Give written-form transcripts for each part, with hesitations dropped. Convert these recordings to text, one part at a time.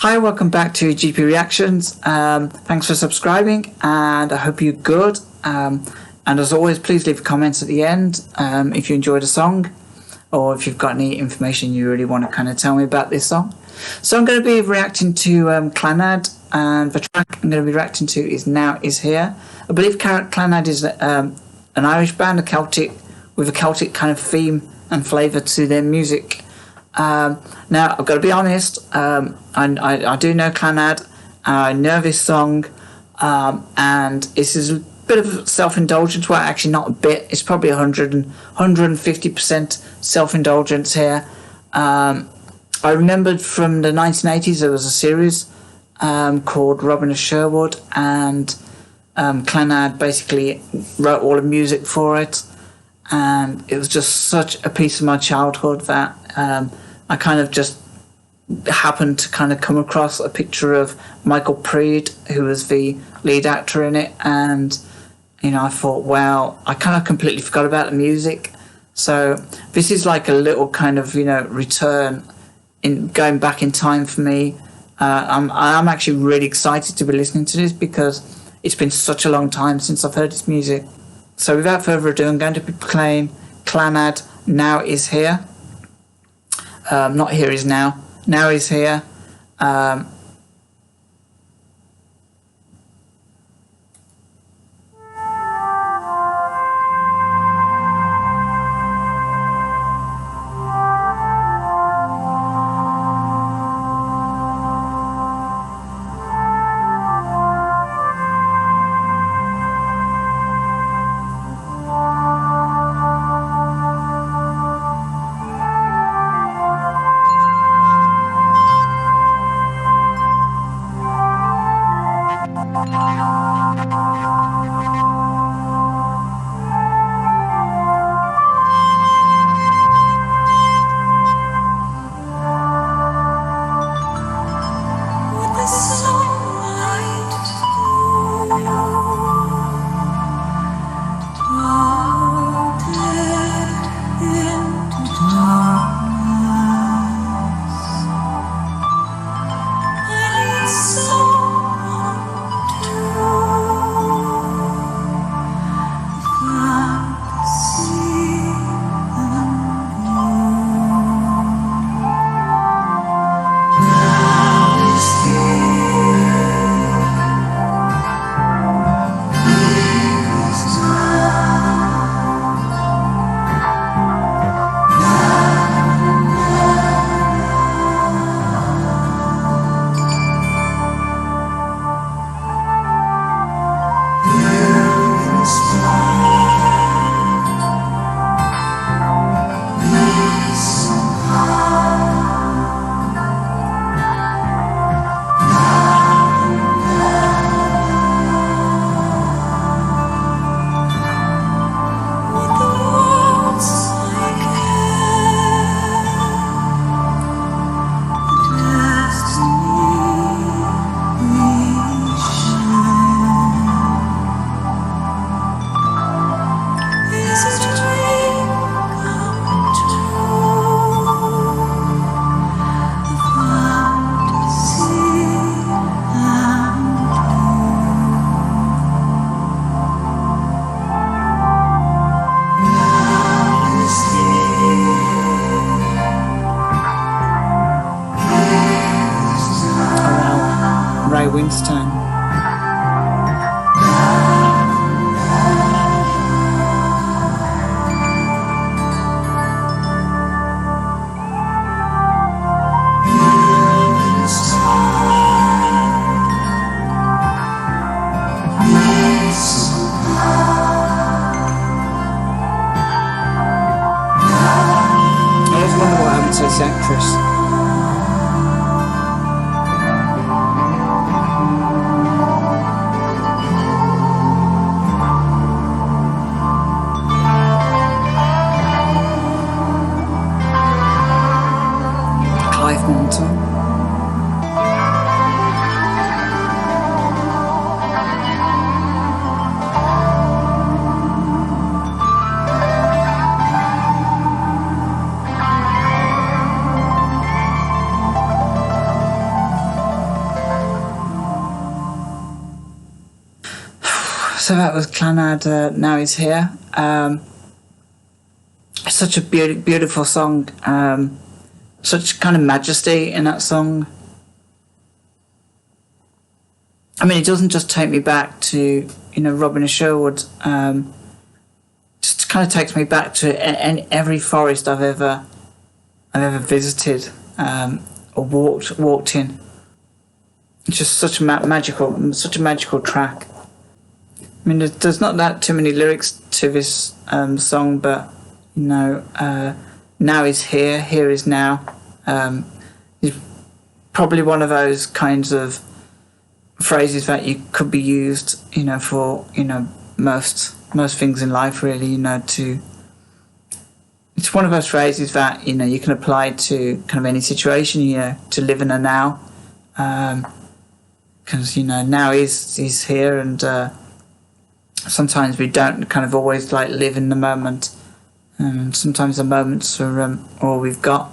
Hi, welcome back to GP Reactions. Thanks for subscribing, and I hope you're good. And as always, please leave comments at the end if you enjoyed a song, or if you've got any information you really want to kind of tell me about this song. So I'm going to be reacting to Clannad, and the track I'm going to be reacting to is Now Is Here. I believe Clannad is an Irish band, with a Celtic kind of theme and flavour to their music. Now, I've got to be honest, I do know Clannad, I know this song, and this is a bit of self-indulgence. Well, actually not a bit, it's probably 150% self-indulgence here. I remembered from the 1980s there was a series called Robin of Sherwood, and Clannad basically wrote all the music for it, and it was just such a piece of my childhood that I kind of just happened to kind of come across a picture of Michael Preed, who was the lead actor in it, and I thought, wow, I kind of completely forgot about the music. So this is like a little kind of return in going back in time for me. I'm actually really excited to be listening to this because it's been such a long time since I've heard this music. So without further ado, I'm going to be playing Clannad Now Is Here. Not Here Is Now. Now Is Here. Winston. I just wonder what happened to this actress. So that was Clannad Now Is Here. Such a beautiful song. Such kind of majesty in that song. I mean, it doesn't just take me back to, Robin of Sherwood. Just kind of takes me back to every forest I've ever visited or walked in. It's just such a magical track. I mean, there's not that too many lyrics to this song, but now is here, here is now. Is probably one of those kinds of phrases that you could be used, for most things in life, really. It's one of those phrases that you can apply to kind of any situation. To live in a now, because now is here, and sometimes we don't kind of always live in the moment, and sometimes the moments are all we've got.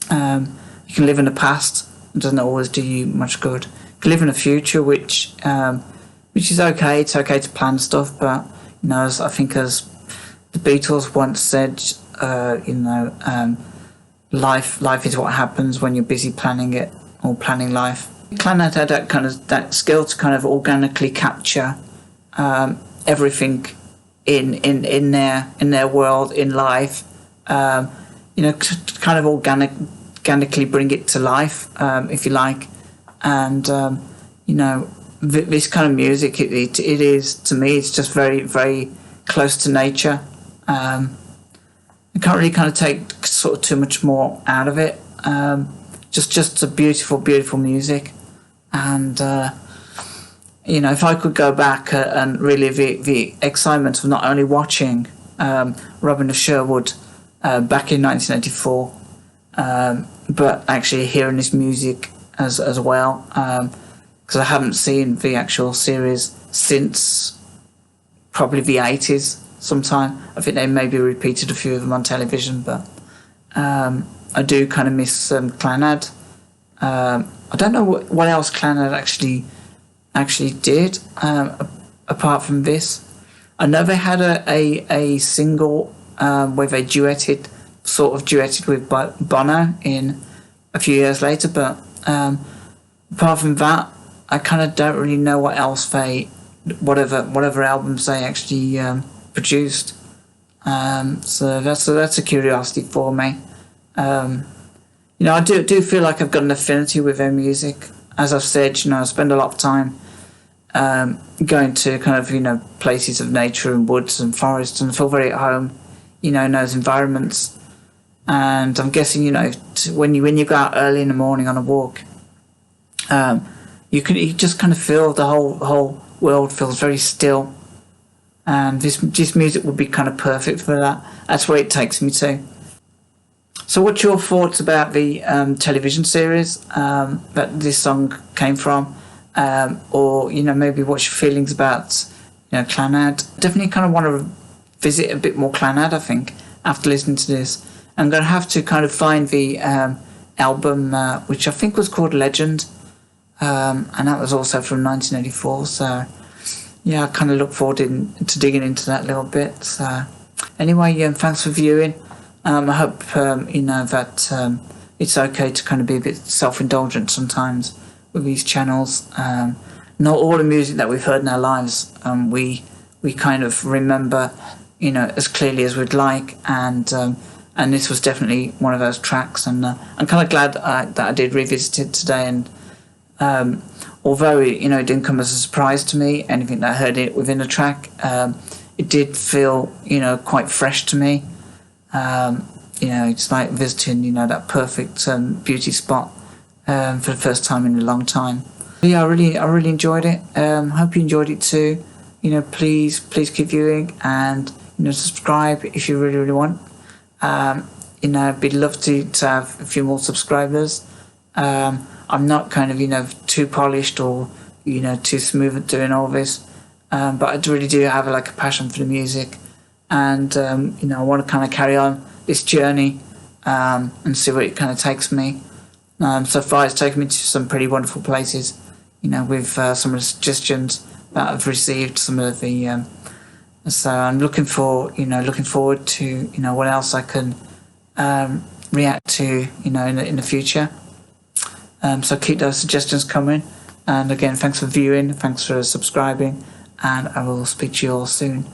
You can live in the past; it doesn't always do you much good. You can live in the future, which is okay. It's okay to plan stuff, but as I think as the Beatles once said, life is what happens when you're busy planning it or planning life. Clannad had that skill to kind of organically capture everything in their world, in life. To kind of organically bring it to life, if you like. And this kind of music, it is, to me, it's just very, very close to nature. I can't really kind of take sort of too much more out of it. Just a beautiful music. And if I could go back and relive the excitement of not only watching Robin of Sherwood back in 1984, but actually hearing this music as well, because I haven't seen the actual series since probably the 80s sometime. I think they maybe repeated a few of them on television, but I do kind of miss Clannad. I don't know what else Clannad actually did apart from this. I know they had a single where they duetted with Bono in a few years later, but apart from that, I kind of don't really know what else whatever albums they actually produced. So that's a curiosity for me. I do feel like I've got an affinity with their music. As I've said, I spend a lot of time going to kind of places of nature and woods and forests, and I feel very at home, in those environments. And I'm guessing, when you go out early in the morning on a walk, you just kind of feel the whole world feels very still, and this music would be kind of perfect for that. That's where it takes me to. So, what's your thoughts about the television series that this song came from, or maybe what's your feelings about Clannad? Definitely kind of want to visit a bit more Clannad, I think, after listening to this. I'm going to have to kind of find the album, which I think was called Legend, and that was also from 1984. So, yeah, I kind of look forward to digging into that a little bit. So, anyway, thanks for viewing. I hope that it's okay to kind of be a bit self-indulgent sometimes with these channels. Not all the music that we've heard in our lives we kind of remember, as clearly as we'd like, and this was definitely one of those tracks, and I'm kind of glad that I did revisit it today. And although it didn't come as a surprise to me, anything that I heard it within a track, it did feel quite fresh to me. It's like visiting that perfect beauty spot for the first time in a long time. Yeah, I really enjoyed it. Hope you enjoyed it too. Please keep viewing, and subscribe if you really want. I'd be love to have a few more subscribers. I'm not kind of too polished or too smooth at doing all this, but I really do have a passion for the music, and I want to kind of carry on this journey and see where it kind of takes me. So far, it's taken me to some pretty wonderful places, with some of the suggestions that I've received some of the. So I'm looking forward to what else I can react to in the future. So keep those suggestions coming. And again, thanks for viewing, thanks for subscribing, and I will speak to you all soon.